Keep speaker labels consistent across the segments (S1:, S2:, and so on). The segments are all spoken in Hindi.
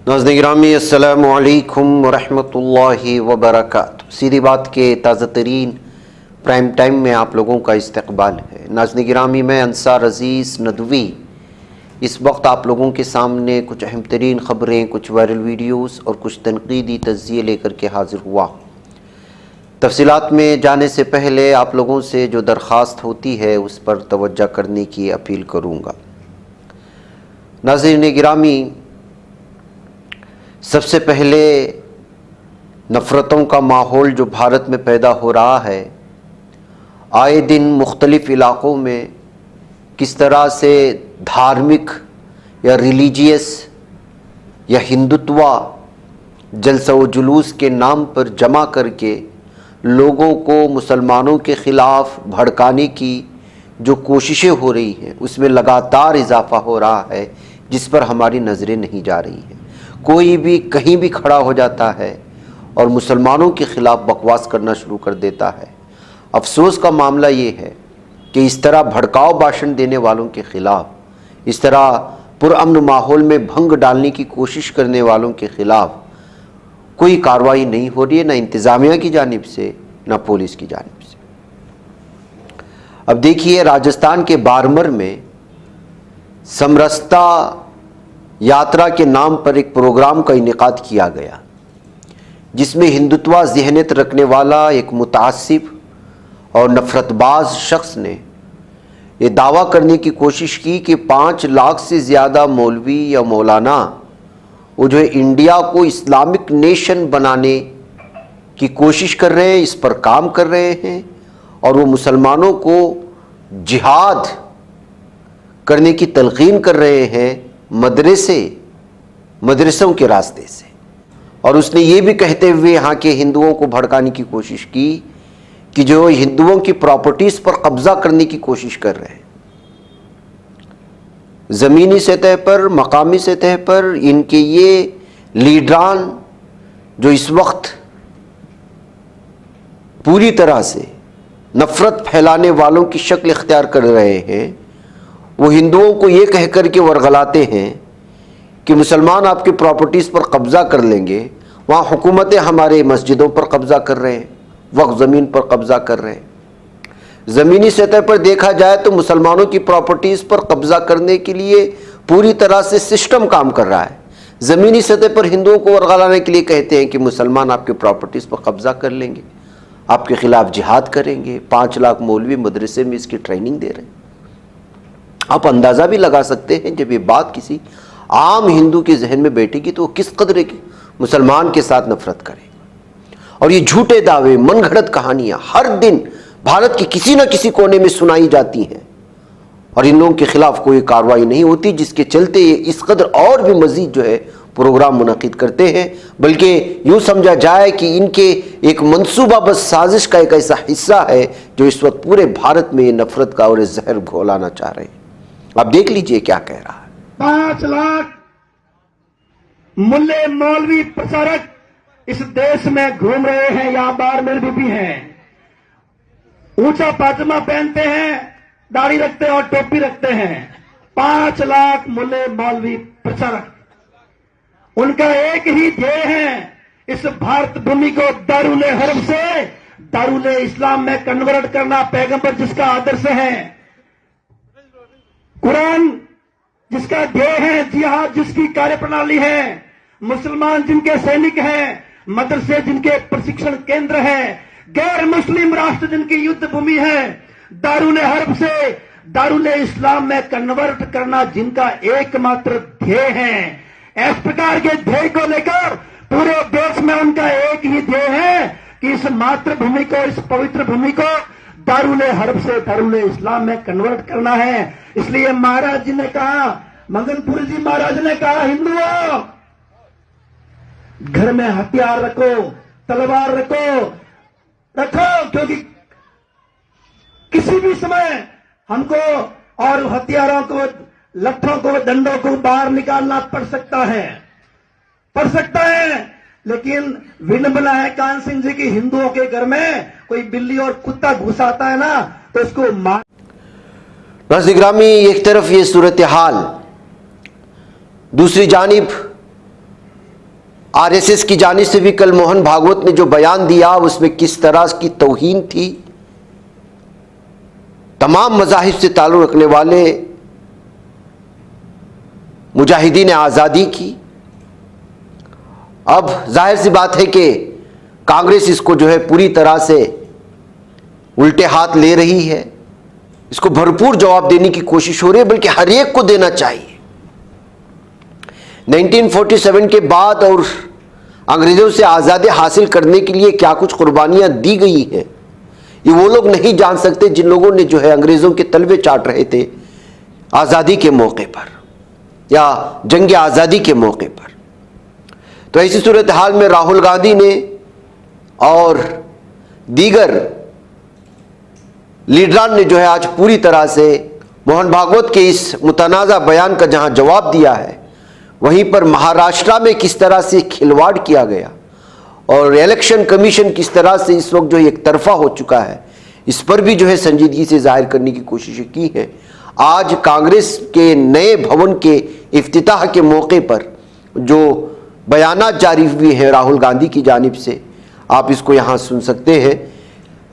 S1: नाज़रीन गिरामी अस्सलामु अलैकुम वरहमतुल्लाहि वबरकातुहू। सीधी बात के ताज़ा तरीन प्राइम टाइम में आप लोगों का इस्तकबाल है। नाज़रीन गिरामी, मैं अंसार अज़ीज़ नदवी इस वक्त आप लोगों के सामने कुछ अहम तरीन ख़बरें, कुछ वायरल वीडियोज़ और कुछ तनक़ीदी तज़्ज़िये लेकर के हाज़िर हुआ। तफ़सीलात में जाने से पहले आप लोगों से जो दरख्वास्त होती है उस पर तवज्जो करने की अपील करूँगा। नाज़रीन गिरामी, सबसे पहले नफ़रतों का माहौल जो भारत में पैदा हो रहा है, आए दिन मुख्तलिफ़ इलाक़ों में किस तरह से धार्मिक या रिलीजियस या हिंदुत्वा जलसा व जुलूस के नाम पर जमा करके लोगों को मुसलमानों के ख़िलाफ़ भड़काने की जो कोशिशें हो रही हैं उसमें लगातार इजाफ़ा हो रहा है, जिस पर हमारी नज़रें नहीं जा रही हैं। कोई भी कहीं भी खड़ा हो जाता है और मुसलमानों के ख़िलाफ़ बकवास करना शुरू कर देता है। अफसोस का मामला ये है कि इस तरह भड़काऊ भाषण देने वालों के ख़िलाफ़, इस तरह पुरअमन माहौल में भंग डालने की कोशिश करने वालों के ख़िलाफ़ कोई कार्रवाई नहीं हो रही है, ना इंतज़ामिया की जानिब से ना पुलिस की जानिब से। अब देखिए, राजस्थान के बारमर में समरसता यात्रा के नाम पर एक प्रोग्राम का इनेकाद किया गया, जिसमें हिंदुत्वा ज़हनियत रखने वाला एक मुतासिब और नफ़रतबाज शख्स ने ये दावा करने की कोशिश की कि 5 लाख से ज़्यादा मौलवी या मौलाना वो जो है इंडिया को इस्लामिक नेशन बनाने की कोशिश कर रहे हैं, इस पर काम कर रहे हैं और वो मुसलमानों को जिहाद करने की तलक़ीन कर रहे हैं मदरसों के रास्ते से। और उसने ये भी कहते हुए यहाँ के हिंदुओं को भड़काने की कोशिश की कि जो हिंदुओं की प्रॉपर्टीज़ पर कब्ज़ा करने की कोशिश कर रहे हैं। ज़मीनी सतह पर, मकामी सतह पर इनके ये लीडरान जो इस वक्त पूरी तरह से नफ़रत फैलाने वालों की शक्ल इख्तियार कर रहे हैं, वो हिंदुओं को ये कह कर के वर्गलाते हैं कि मुसलमान आपकी प्रॉपर्टीज़ पर कब्ज़ा कर लेंगे। वहाँ हुकूमतें हमारे मस्जिदों पर कब्ज़ा कर रहे हैं, वक्फ ज़मीन पर कब्ज़ा कर रहे हैं। ज़मीनी सतह पर देखा जाए तो मुसलमानों की प्रॉपर्टीज़ पर कब्ज़ा करने के लिए पूरी तरह से सिस्टम काम कर रहा है। ज़मीनी सतह पर हिंदुओं को वर्गलाने के लिए कहते हैं कि मुसलमान आपकी प्रॉपर्टीज़ पर कब्ज़ा कर लेंगे, आपके ख़िलाफ़ जिहाद करेंगे। 5 लाख मौलवी मदरसे में इसकी ट्रेनिंग दे रहे हैं। आप अंदाज़ा भी लगा सकते हैं जब ये बात किसी आम हिंदू के जहन में बैठेगी तो वो किस कदर के मुसलमान के साथ नफरत करेगा। और ये झूठे दावे, मनगढ़ंत कहानियाँ हर दिन भारत के किसी न किसी कोने में सुनाई जाती हैं और इन लोगों के खिलाफ कोई कार्रवाई नहीं होती, जिसके चलते ये इस कदर और भी मज़ीद जो है प्रोग्राम मुनक़िद करते हैं। बल्कि यूँ समझा जाए कि इनके एक मंसूबाबंद साजिश का एक ऐसा हिस्सा है जो इस वक्त पूरे भारत में नफरत का और जहर घोलाना चाह रहे हैं। आप देख लीजिए क्या कह रहा है।
S2: 5 लाख मुल्ले मौलवी प्रचारक इस देश में घूम रहे हैं, यहां बारमेर में भी हैं। ऊंचा पायजामा पहनते हैं, दाढ़ी रखते हैं और टोपी रखते हैं। 5 लाख मुल्ले मौलवी प्रचारक, उनका एक ही ध्येय है, इस भारत भूमि को दारुल हर्ब से दारुल इस्लाम में कन्वर्ट करना। पैगंबर जिसका आदर्श है, कुरान जिसका ध्येय है, जिहाद जिसकी कार्यप्रणाली है, मुसलमान जिनके सैनिक हैं, मदरसे जिनके प्रशिक्षण केंद्र हैं, गैर मुस्लिम राष्ट्र जिनकी युद्ध भूमि है, दारुल हर्ब से दारुल इस्लाम में कन्वर्ट करना जिनका एकमात्र ध्येय है। इस प्रकार के ध्येय को लेकर पूरे देश में उनका एक ही ध्येय है कि इस मातृभूमि को, इस पवित्र भूमि को दारुल हर्ब से दारुल इस्लाम में कन्वर्ट करना है। इसलिए महाराज जी ने कहा, मंगनपुरी जी महाराज ने कहा, हिंदुओं घर में हथियार रखो, तलवार रखो, क्योंकि किसी भी समय हमको और हथियारों को, लट्ठों को, डंडों को बाहर निकालना पड़ सकता है। लेकिन विडंबना है कान सिंह जी की, हिंदुओं के घर में कोई बिल्ली और कुत्ता घुस आता है ना तो उसको मार।
S1: नाज़रीन गिरामी, एक तरफ ये सूरत हाल, दूसरी जानिब आरएसएस की जानिब से भी कल मोहन भागवत ने जो बयान दिया उसमें किस तरह की तौहीन थी तमाम मज़ाहिब से ताल्लुक़ रखने वाले मुजाहिदीन आज़ादी की। अब जाहिर सी बात है कि कांग्रेस इसको जो है पूरी तरह से उल्टे हाथ ले रही है, इसको भरपूर जवाब देने की कोशिश हो रही है, बल्कि हर एक को देना चाहिए। 1947 के बाद और अंग्रेज़ों से आज़ादी हासिल करने के लिए क्या कुछ कुर्बानियाँ दी गई हैं, ये वो लोग नहीं जान सकते जिन लोगों ने जो है अंग्रेज़ों के तलवे चाट रहे थे आज़ादी के मौके पर या जंग आज़ादी के मौके पर। तो ऐसी सूरत हाल में राहुल गांधी ने और दीगर लीडरान ने जो है आज पूरी तरह से मोहन भागवत के इस मुतनाज़ा बयान का जहां जवाब दिया है, वहीं पर महाराष्ट्र में किस तरह से खिलवाड़ किया गया और इलेक्शन कमीशन किस तरह से इस वक्त जो एक तरफा हो चुका है, इस पर भी जो है संजीदगी से जाहिर करने की कोशिश की है। आज कांग्रेस के नए भवन के इफ्तिताह के मौके पर जो बयानात जारी हुए हैं राहुल गांधी की जानिब से, आप इसको यहाँ सुन सकते हैं।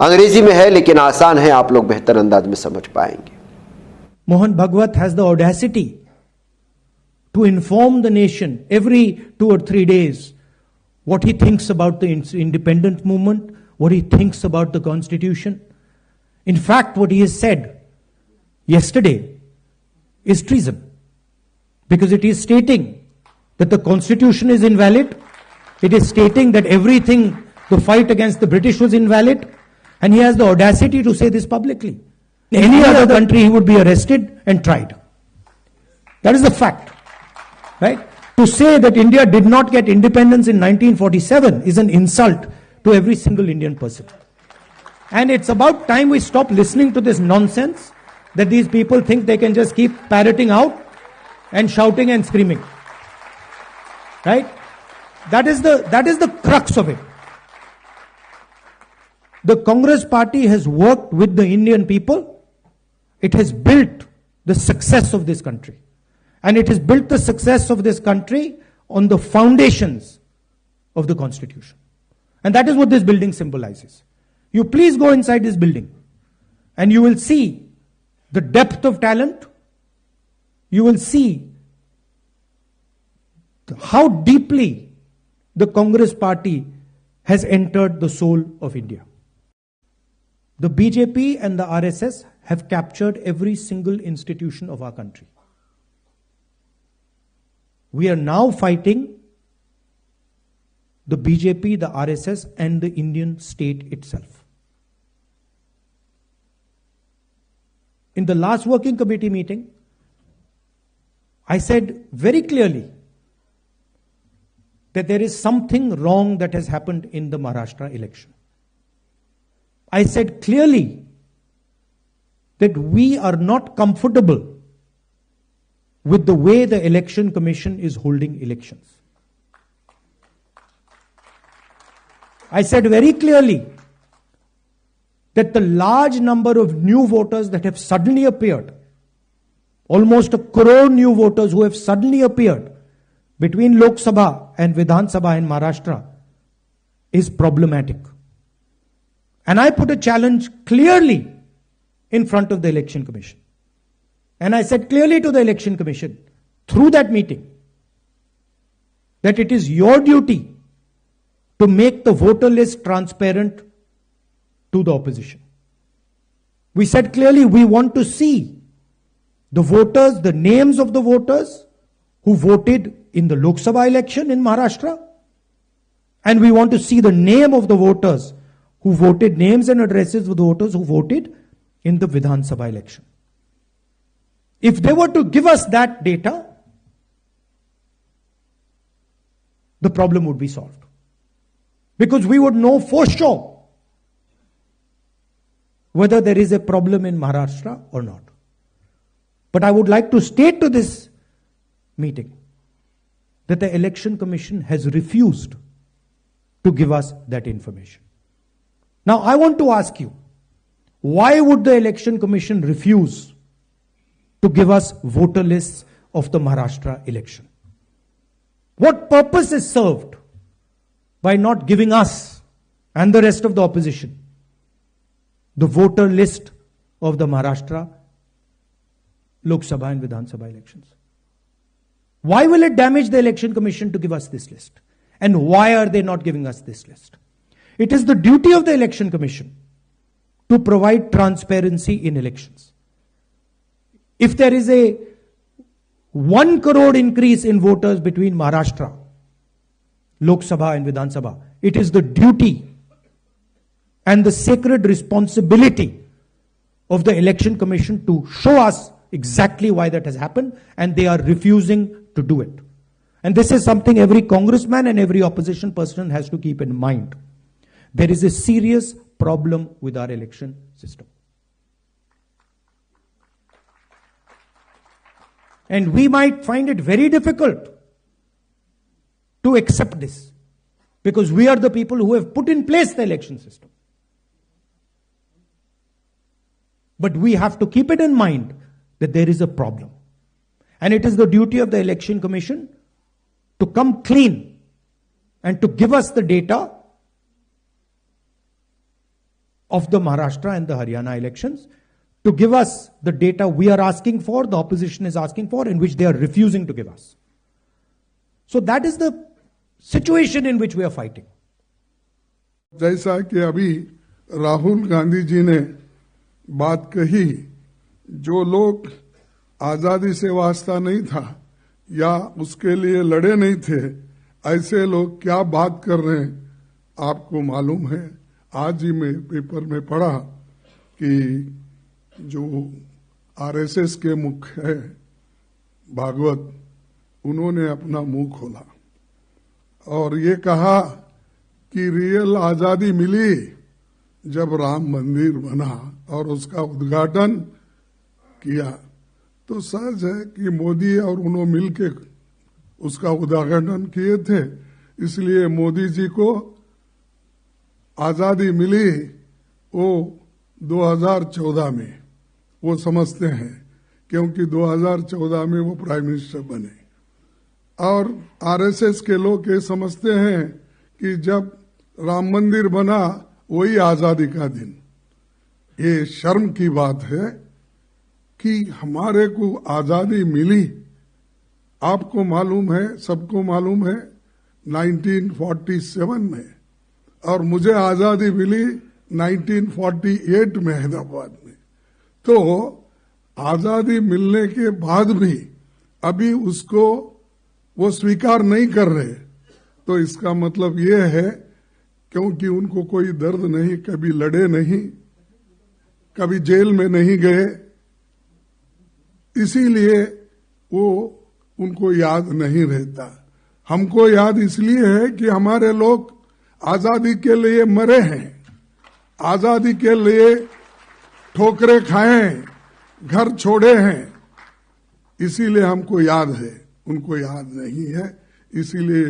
S1: अंग्रेजी में है लेकिन आसान है, आप लोग बेहतर अंदाज में समझ पाएंगे।
S3: Mohan Bhagwat has the audacity to inform the nation every 2 or 3 days what he thinks about the independence movement, what he thinks about the constitution. In fact, what he has said yesterday is treason, because it is stating that the constitution is invalid. It is stating that everything, the fight against the British was invalid, and he has the audacity to say this publicly. In any other country, he would be arrested and tried. That is the fact, right? To say that India did not get independence in 1947 is an insult to every single Indian person. And it's about time we stop listening to this nonsense that these people think they can just keep parroting out and shouting and screaming. Right? That is the crux of it. The Congress party has worked with the Indian people. It has built the success of this country. And it has built the success of this country on the foundations of the Constitution. And that is what this building symbolizes. You please go inside this building and you will see the depth of talent. You will see how deeply the Congress party has entered the soul of India. The BJP and the RSS have captured every single institution of our country. We are now fighting the BJP, the RSS, and the Indian state itself. In the last working committee meeting, I said very clearly that there is something wrong that has happened in the Maharashtra election. I said clearly that we are not comfortable with the way the Election Commission is holding elections. I said very clearly that the large number of new voters that have suddenly appeared, almost 1 crore new voters who have suddenly appeared between Lok Sabha and Vidhan Sabha in Maharashtra, is problematic. And I put a challenge clearly in front of the Election Commission. And I said clearly to the Election Commission, through that meeting, that it is your duty to make the voter list transparent to the opposition. We said clearly we want to see the voters, the names of the voters who voted in the Lok Sabha election in Maharashtra, and we want to see the name of the voters who voted, names and addresses of the voters who voted in the Vidhan Sabha election. If they were to give us that data, the problem would be solved. Because we would know for sure whether there is a problem in Maharashtra or not. But I would like to state to this meeting that the Election Commission has refused to give us that information. Now I want to ask you, why would the Election Commission refuse to give us voter lists of the Maharashtra election? What purpose is served by not giving us and the rest of the opposition the voter list of the Maharashtra Lok Sabha and Vidhan Sabha elections. Why will it damage the Election Commission to give us this list? And why are they not giving us this list? It is the duty of the Election Commission to provide transparency in elections. If there is a 1 crore increase in voters between Maharashtra, Lok Sabha and Vidhan Sabha, it is the duty and the sacred responsibility of the Election Commission to show us exactly why that has happened, and they are refusing to do it. And this is something every congressman and every opposition person has to keep in mind. There is a serious problem with our election system. And we might find it very difficult to accept this, because we are the people who have put in place the election system. But we have to keep it in mind that there is a problem. And it is the duty of the Election Commission to come clean and to give us the data of the Maharashtra and the Haryana elections, to give us the data we are asking for, the opposition is asking for, in which they are refusing to give us. So that is the situation in which we are fighting.
S4: जैसा कि अभी राहुल गांधी जी ने बात कही, जो लोग आजादी से वास्ता नहीं था या उसके लिए लड़े नहीं थे, ऐसे लोग क्या बात कर रहे हैं आपको मालूम है। आज ही मैं पेपर में पढ़ा कि जो आरएसएस के मुख्य है भागवत, उन्होंने अपना मुंह खोला और ये कहा कि रियल आजादी मिली जब राम मंदिर बना और उसका उद्घाटन किया। तो सहज है कि मोदी और उन्होंने मिलके उसका उद्घाटन किए थे, इसलिए मोदी जी को आजादी मिली वो 2014 में, वो समझते हैं, क्योंकि 2014 में वो प्राइम मिनिस्टर बने। और आरएसएस के लोग ये समझते हैं कि जब राम मंदिर बना वही आजादी का दिन। ये शर्म की बात है कि हमारे को आजादी मिली, आपको मालूम है, सबको मालूम है, 1947 में, और मुझे आजादी मिली 1948 में हैदराबाद में। तो आजादी मिलने के बाद भी अभी उसको वो स्वीकार नहीं कर रहे, तो इसका मतलब ये है क्योंकि उनको कोई दर्द नहीं, कभी लड़े नहीं, कभी जेल में नहीं गए, इसीलिए वो उनको याद नहीं रहता। हमको याद इसलिए है कि हमारे लोग आजादी के लिए मरे हैं, आजादी के लिए ठोकरें खाए हैं, घर छोड़े हैं, इसीलिए हमको याद है, उनको याद नहीं है। इसीलिए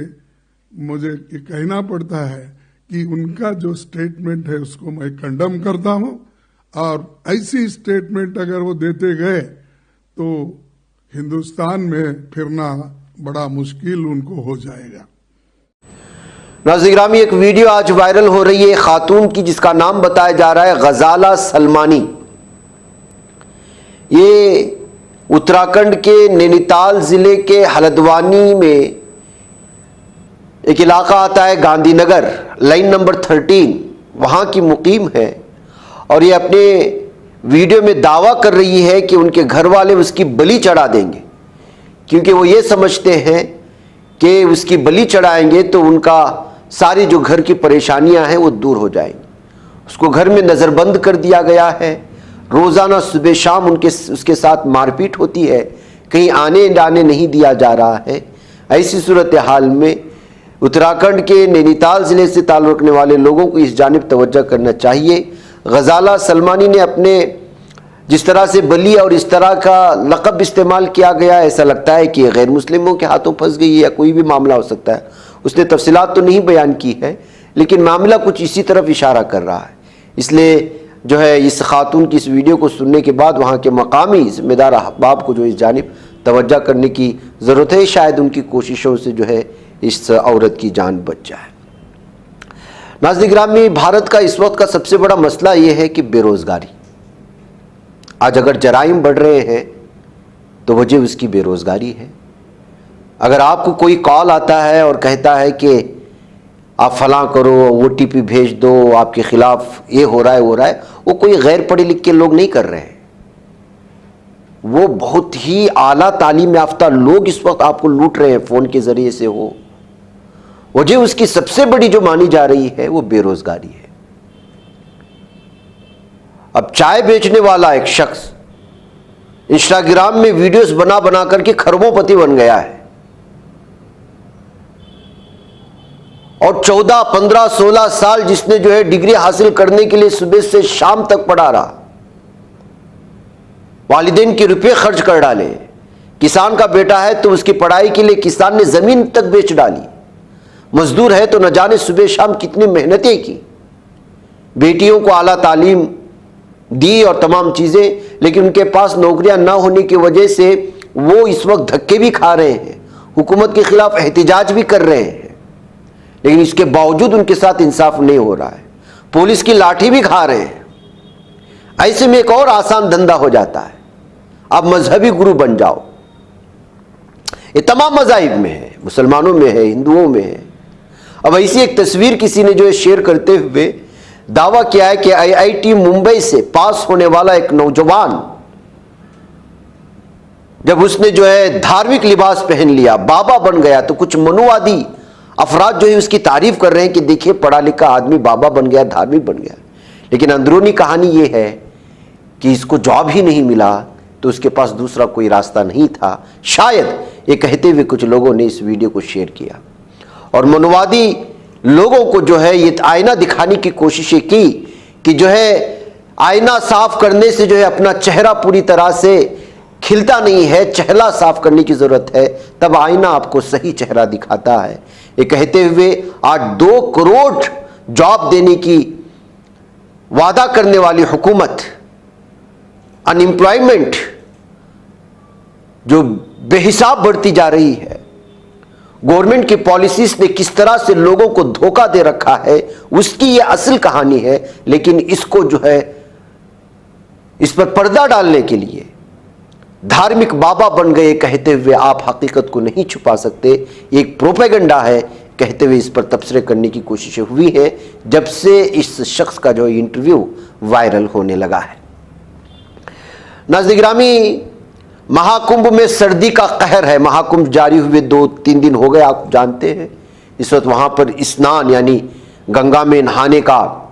S4: मुझे ये कहना पड़ता है कि उनका जो स्टेटमेंट है उसको मैं कंडम करता हूं, और ऐसी स्टेटमेंट अगर वो देते गए तो हिंदुस्तान में फिरना बड़ा मुश्किल उनको हो जाएगा।
S1: नाज़रीन, एक वीडियो आज वायरल हो रही है खातून की, जिसका नाम बताया जा रहा है गजाला सलमानी। ये उत्तराखंड के नैनीताल जिले के हल्द्वानी में एक इलाका आता है गांधीनगर, लाइन नंबर 13, वहां की मुकीम है। और ये अपने वीडियो में दावा कर रही है कि उनके घर वाले उसकी बलि चढ़ा देंगे, क्योंकि वो ये समझते हैं कि उसकी बलि चढ़ाएंगे तो उनका सारी जो घर की परेशानियां हैं वो दूर हो जाएंगी। उसको घर में नज़रबंद कर दिया गया है, रोज़ाना सुबह शाम उसके साथ मारपीट होती है, कहीं आने जाने नहीं दिया जा रहा है। ऐसी सूरत हाल में उत्तराखंड के नैनीताल ज़िले से ताल्लुक़ रखने वाले लोगों को इस जानिब तवज्जो करना चाहिए। गजाला सलमानी ने अपने जिस तरह से बली और इस तरह का लक़ब इस्तेमाल किया गया, ऐसा लगता है कि गैर मुस्लिमों के हाथों फंस गई है या कोई भी मामला हो सकता है। उसने तफसीलात तो नहीं बयान की है, लेकिन मामला कुछ इसी तरफ इशारा कर रहा है। इसलिए जो है इस खातून की इस वीडियो को सुनने के बाद वहाँ के मकामी ज़िम्मेदार अहबाब को जो इस जानिब तवज्जो करने की ज़रूरत है। शायद उनकी कोशिशों से जो है इस औरत की जान बच जाए। नाज़रीन गिरामी, भारत का इस वक्त का सबसे बड़ा मसला यह है कि बेरोजगारी। आज अगर जराइम बढ़ रहे हैं तो वजह उसकी बेरोजगारी है। अगर आपको कोई कॉल आता है और कहता है कि आप फलां करो, OTP भेज दो, आपके खिलाफ ये हो रहा है वो रहा है, वो कोई गैर पढ़े लिखे लोग नहीं कर रहे हैं, वो बहुत ही आला तालीम याफ्ता लोग इस वक्त आपको लूट रहे हैं फोन के जरिए से हो। वजह उसकी सबसे बड़ी जो मानी जा रही है वो बेरोजगारी है। अब चाय बेचने वाला एक शख्स इंस्टाग्राम में वीडियोस बना बना करके खरबोपति बन गया है और 14, 15, 16 साल जिसने जो है डिग्री हासिल करने के लिए सुबह से शाम तक पढ़ा रहा, वालिदैन के रुपए खर्च कर डाले। किसान का बेटा है तो उसकी पढ़ाई के लिए किसान ने जमीन तक बेच डाली। मजदूर है तो न जाने सुबह शाम कितनी मेहनतें की, बेटियों को आला तालीम दी और तमाम चीजें, लेकिन उनके पास नौकरियां ना होने की वजह से वो इस वक्त धक्के भी खा रहे हैं, हुकूमत के खिलाफ एहतिजाज भी कर रहे हैं, लेकिन इसके बावजूद उनके साथ इंसाफ नहीं हो रहा है। पुलिस की लाठी भी खा रहे हैं। ऐसे में एक और आसान धंधा हो जाता है, आप मजहबी गुरु बन जाओ। ये तमाम मज़ाहिब में है, मुसलमानों में है, हिंदुओं में है। अब ऐसी एक तस्वीर किसी ने जो है शेयर करते हुए दावा किया है कि IIT मुंबई से पास होने वाला एक नौजवान जब उसने जो है धार्मिक लिबास पहन लिया, बाबा बन गया, तो कुछ मनुवादी अफराद जो है उसकी तारीफ कर रहे हैं कि देखिए पढ़ा लिखा आदमी बाबा बन गया, धार्मिक बन गया। लेकिन अंदरूनी कहानी यह है कि इसको जॉब ही नहीं मिला तो उसके पास दूसरा कोई रास्ता नहीं था, शायद ये कहते हुए कुछ लोगों ने इस वीडियो को शेयर किया और मनुवादी लोगों को जो है ये आईना दिखाने की कोशिशें की कि जो है आईना साफ करने से जो है अपना चेहरा पूरी तरह से खिलता नहीं है, चेहरा साफ करने की जरूरत है, तब आईना आपको सही चेहरा दिखाता है। ये कहते हुए आज 2 करोड़ जॉब देने की वादा करने वाली हुकूमत, अनएम्प्लॉयमेंट जो बेहिसाब बढ़ती जा रही है, गवर्नमेंट की पॉलिसीज ने किस तरह से लोगों को धोखा दे रखा है, उसकी ये असल कहानी है। लेकिन इसको जो है इस पर पर्दा डालने के लिए धार्मिक बाबा बन गए कहते हुए आप हकीकत को नहीं छुपा सकते। एक प्रोपेगेंडा है कहते हुए इस पर तबसरे करने की कोशिशें हुई है जब से इस शख्स का जो इंटरव्यू वायरल होने लगा है। नाज़रीन गिरामी, महाकुंभ में सर्दी का कहर है। महाकुंभ जारी हुए 2-3 दिन हो गए, आप जानते हैं। इस वक्त वहां पर स्नान यानी गंगा में नहाने का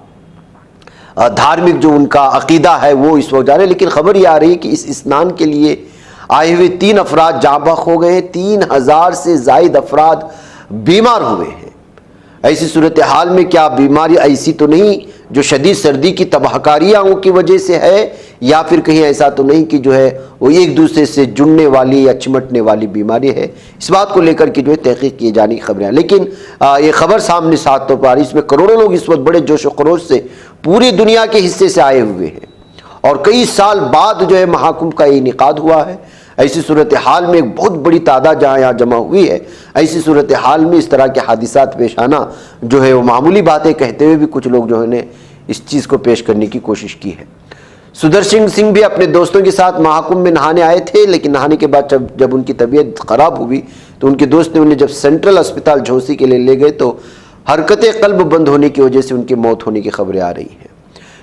S1: धार्मिक जो उनका अकीदा है वो इस वक्त जा रहे हैं। लेकिन खबर ये आ रही है कि इस स्नान के लिए आए हुए 3 अफराद जाँ बहक हो गए हैं, 3000 से जायद अफराद बीमार हुए हैं। ऐसी सूरत हाल में क्या बीमारी ऐसी तो नहीं जो शदीद सर्दी की तबाहकारियों की वजह से है, या फिर कहीं ऐसा तो नहीं कि जो है वो एक दूसरे से जुड़ने वाली या चिमटने वाली बीमारी है? इस बात को लेकर के जो है तहकीक किए जाने की खबरें हैं। लेकिन ये खबर सामने साथ तो पा रही, इसमें करोड़ों लोग इस वक्त बड़े जोश खरोश से पूरी दुनिया के हिस्से से आए हुए हैं और कई साल बाद जो है महाकुंभ का ये इनेकाद हुआ है। ऐसी सूरत हाल में एक बहुत बड़ी तादाद जहाँ यहाँ जमा हुई है, ऐसी सूरत हाल में इस तरह के हादिसात पेश आना जो है वो मामूली बातें कहते हुए भी कुछ लोग जो है इस चीज़ को पेश करने की कोशिश की है। सुदर्शन सिंह भी अपने दोस्तों के साथ महाकुंभ में नहाने आए थे, लेकिन नहाने के बाद जब उनकी तबीयत ख़राब हुई तो उनके दोस्त ने उन्हें जब सेंट्रल अस्पताल झोसी के लिए ले गए तो हरकत कल्ब बंद होने की वजह से उनकी मौत होने की खबरें आ रही हैं।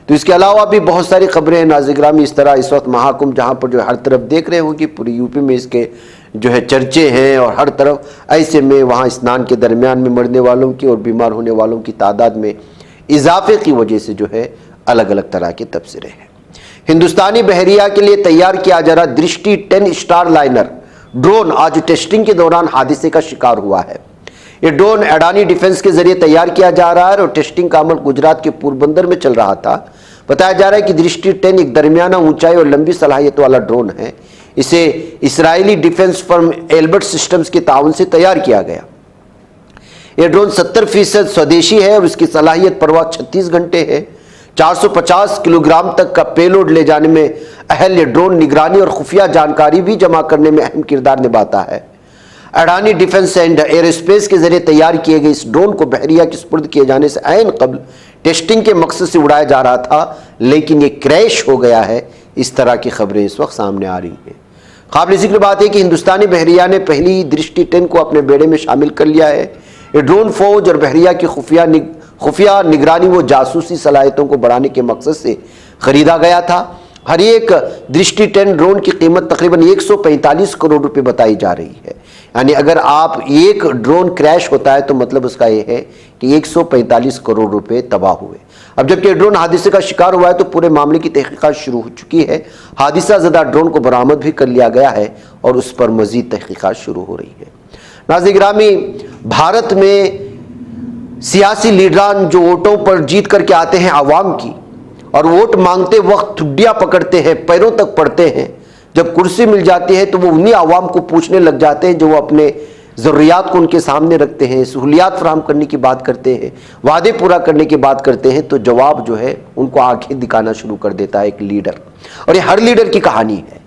S1: तो इसके अलावा भी बहुत सारी खबरें हैं नाज़रीन गिरामी। इस तरह इस वक्त महाकुंभ जहाँ पर जो हर तरफ देख रहे हो कि पूरी यूपी में इसके जो है चर्चे हैं और हर तरफ, ऐसे में वहाँ स्नान के दरमियान में मरने वालों की और बीमार होने वालों की तादाद में इजाफे की वजह से जो है अलग अलग तरह के तबसरे हैं। हिंदुस्तानी बहरिया के लिए तैयार किया जा रहा दृष्टि 10 स्टार लाइनर ड्रोन आज टेस्टिंग के दौरान हादसे का शिकार हुआ है। ये ड्रोन अडानी डिफेंस के जरिए तैयार किया जा रहा है और टेस्टिंग का अमल गुजरात के पोरबंदर में चल रहा था। बताया जा रहा है कि दृष्टि 10 एक दरमियाना ऊंचाई और लंबी सलाहियत वाला ड्रोन है। इसे Israeli defence firm Albert systems के ताउन से तैयार किया गया। यह ड्रोन 70% स्वदेशी है और इसकी सलाहियत परवाह 36 घंटे है। 450 किलोग्राम तक का पेलोड ले जाने में अहल ये ड्रोन निगरानी और खुफिया जानकारी भी जमा करने में अहम किरदार निभाता है। अडानी डिफेंस एंड एयरोस्पेस के जरिए तैयार किए गए इस ड्रोन को बहरिया के सुपुर्द किए जाने से ऐन कबल टेस्टिंग के मकसद से उड़ाया जा रहा था, लेकिन ये क्रैश हो गया है। इस तरह की खबरें इस वक्त सामने आ रही हैं। काबिल जिक्र बात है कि हिंदुस्तानी बहरिया ने पहली दृष्टि 10 को अपने बेड़े में शामिल कर लिया है। ये ड्रोन फौज और बहरिया की खुफिया निगरानी व जासूसी सलाहियतों को बढ़ाने के मकसद से खरीदा गया था। हर एक दृष्टि 10 ड्रोन की कीमत तकरीबन 145 करोड़ रुपए बताई जा रही है। यानी अगर आप एक ड्रोन क्रैश होता है तो मतलब उसका यह है कि 145 करोड़ रुपए तबाह हुए। अब जबकि ड्रोन हादसे का शिकार हुआ है तो पूरे मामले की तहकीकात शुरू हो चुकी है। हादसा ज़दा ड्रोन को बरामद भी कर लिया गया है और उस पर मजीद तहकीकात शुरू हो रही है। नाज़रीन गिरामी, भारत में सियासी लीडरान जो वोटों पर जीत करके आते हैं आवाम की, और वोट मांगते वक्त ठुड्डियाँ पकड़ते हैं, पैरों तक पड़ते हैं, जब कुर्सी मिल जाती है तो वो उन्हीं आवाम को पूछने लग जाते हैं जो वो अपने ज़रूरियात को उनके सामने रखते हैं, सहूलियात फराहम करने की बात करते हैं, वादे पूरा करने की बात करते हैं, तो जवाब जो है उनको आंखें दिखाना शुरू कर देता है एक लीडर। और ये हर लीडर की कहानी है,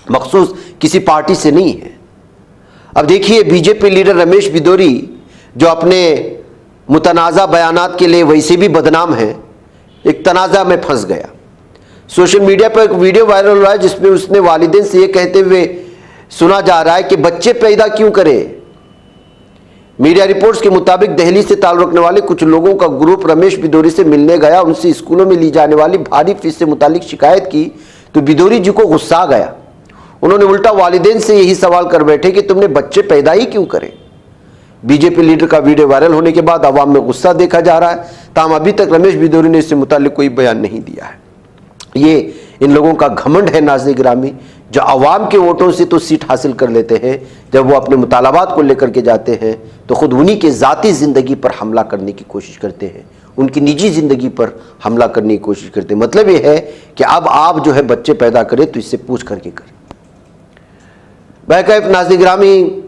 S1: मखसूस किसी पार्टी से नहीं है। अब देखिए, बीजेपी लीडर रमेश बिदोरी जो अपने मुतनाज़ा बयानात के लिए वैसे भी बदनाम है, एक तनाज़ा में फंस गया। सोशल मीडिया पर एक वीडियो वायरल हुआ है जिसमें उसने वालिदैन से ये कहते हुए सुना जा रहा है कि बच्चे पैदा क्यों करें। मीडिया रिपोर्ट्स के मुताबिक दिल्ली से ताल्लुक़ रखने वाले कुछ लोगों का ग्रुप रमेश बिदोरी से मिलने गया। उनसे स्कूलों में ली जाने वाली भारी फीस से मुतालिक शिकायत की तो बिदोरी जी को गुस्सा आ गया। उन्होंने उल्टा वालिदैन से यही सवाल कर बैठे कि तुमने बच्चे पैदा ही क्यों करें। बीजेपी लीडर का वीडियो वायरल होने के बाद आवाम में गुस्सा देखा जा रहा है, ताहम अभी तक रमेश बिदोरी ने इससे मुतालिक कोई बयान नहीं दिया है। ये इन लोगों का घमंड है नाज़रीन गिरामी, जो आवाम के वोटों से तो सीट हासिल कर लेते हैं, जब वो अपने मुतालबात को लेकर के जाते हैं तो खुद उन्हीं के ज़ाती ज़िंदगी पर हमला करने की कोशिश करते हैं, उनकी निजी ज़िंदगी पर हमला करने की कोशिश करते हैं। मतलब ये है कि अब आप जो है बच्चे पैदा करें तो इससे पूछ करके करें। बहरकैफ नाज़रीन गिरामी,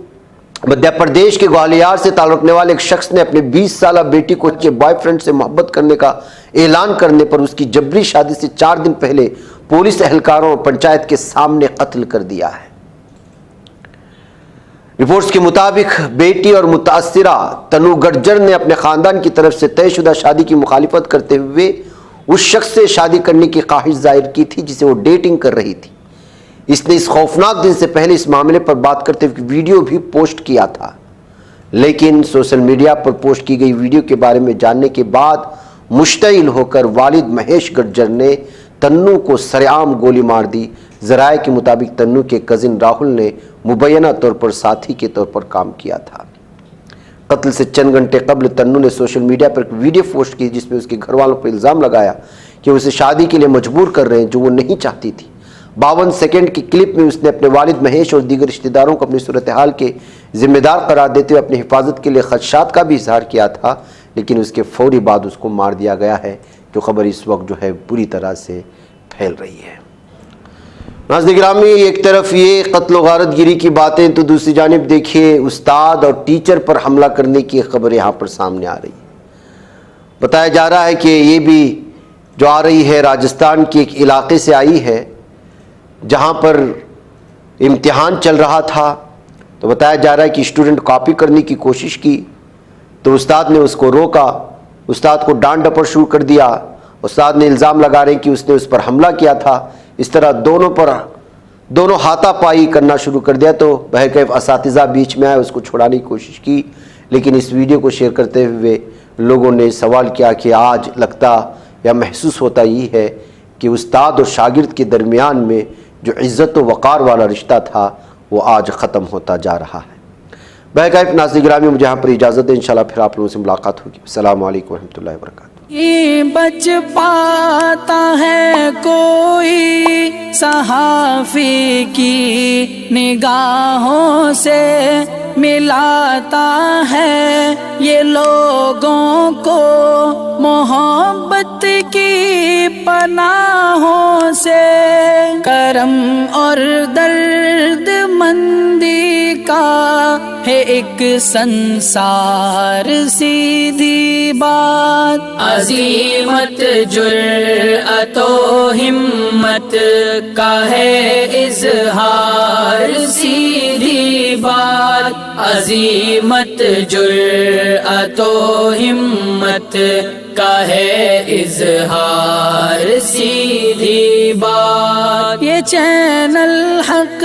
S1: मध्य प्रदेश के ग्वालियर से ताल्लुक़ रखने वाले एक शख्स ने अपने 20 साल बेटी को उसके बॉयफ्रेंड से मोहब्बत करने का ऐलान करने पर उसकी जबरी शादी से 4 दिन पहले पुलिस एहलकारों और पंचायत के सामने कत्ल कर दिया है। रिपोर्ट्स के मुताबिक बेटी और मुतासिरा तनु गर्जर ने अपने खानदान की तरफ से तयशुदा शादी की मुखालिफत करते हुए उस शख्स से शादी करने की ख्वाहिश जाहिर की थी जिसे वो डेटिंग कर रही थी। इसने इस खौफनाक दिन से पहले इस मामले पर बात करते हुए वीडियो भी पोस्ट किया था, लेकिन सोशल मीडिया पर पोस्ट की गई वीडियो के बारे में जानने के बाद मुश्तइल होकर वालिद महेश गर्जर ने तन्नू को सरेआम गोली मार दी। ज़राए के मुताबिक तन्नू के कजिन राहुल ने मुबैना तौर पर साथी के तौर पर काम किया था। कत्ल से चंद घंटे कबल तन्नू ने सोशल मीडिया पर एक वीडियो पोस्ट की जिसमें उसके घर वालों पर इल्ज़ाम लगाया कि उसे शादी के लिए मजबूर कर रहे हैं जो वो नहीं चाहती थी। 52 सेकंड की क्लिप में उसने अपने वालिद महेश और दीगर रिश्तेदारों को अपनी सूरत हाल के जिम्मेदार करार देते हुए अपनी हिफाजत के लिए खदशात का भी इजहार किया था, लेकिन उसके फौरी बाद उसको मार दिया गया है, जो खबर इस वक्त जो है पूरी तरह से फैल रही है। नाज़रीन गिरामी, एक तरफ ये कत्ल गारतगिरी की बातें तो दूसरी जानिब देखिए उस्ताद और टीचर पर हमला करने की खबर यहाँ पर सामने आ रही है। बताया जा रहा है कि ये भी जो आ रही है राजस्थान के एक इलाके से आई है जहाँ पर इम्तिहान चल रहा था। तो बताया जा रहा है कि स्टूडेंट कॉपी करने की कोशिश की तो उस्ताद ने उसको रोका, उस्ताद को डांट डपट शुरू कर दिया। उस्ताद ने इल्ज़ाम लगा रहे कि उसने उस पर हमला किया था। इस तरह दोनों हाथापाई करना शुरू कर दिया। तो बहरकैफ असातिज़ा बीच में आए, उसको छुड़ाने की कोशिश की, लेकिन इस वीडियो को शेयर करते हुए लोगों ने सवाल किया कि आज लगता या महसूस होता ही है कि उस्ताद और शागिर्द के दरमियान में जो इज़्ज़त व वक़ार वाला रिश्ता था वो आज ख़त्म होता जा रहा है। बहरकैफ नाज़रीन गिरामी, मुझे यहाँ पर इजाज़त है, इंशाल्लाह फिर आप लोगों से मुलाकात होगी। अस्सलामु अलैकुम रहमतुल्लाहि व बरकातुहू।
S5: ये बच पाता है कोई सहाफ़ी की निगाहों से मिलाता है ये लोगों को मोहब्बत की पनाहों से। करम और दर्द मंदी का है एक संसार सीधी बात। अज़ीमत जुर्अतो हिम्मत का है इज़हार सीधी बात, अजीमत जुर्अतो हिम्मत का है इजहार सीधी बात। ये चैनल हक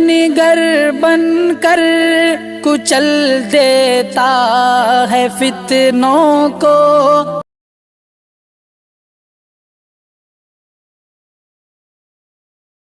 S5: निगर बनकर कुचल देता है फितनों को,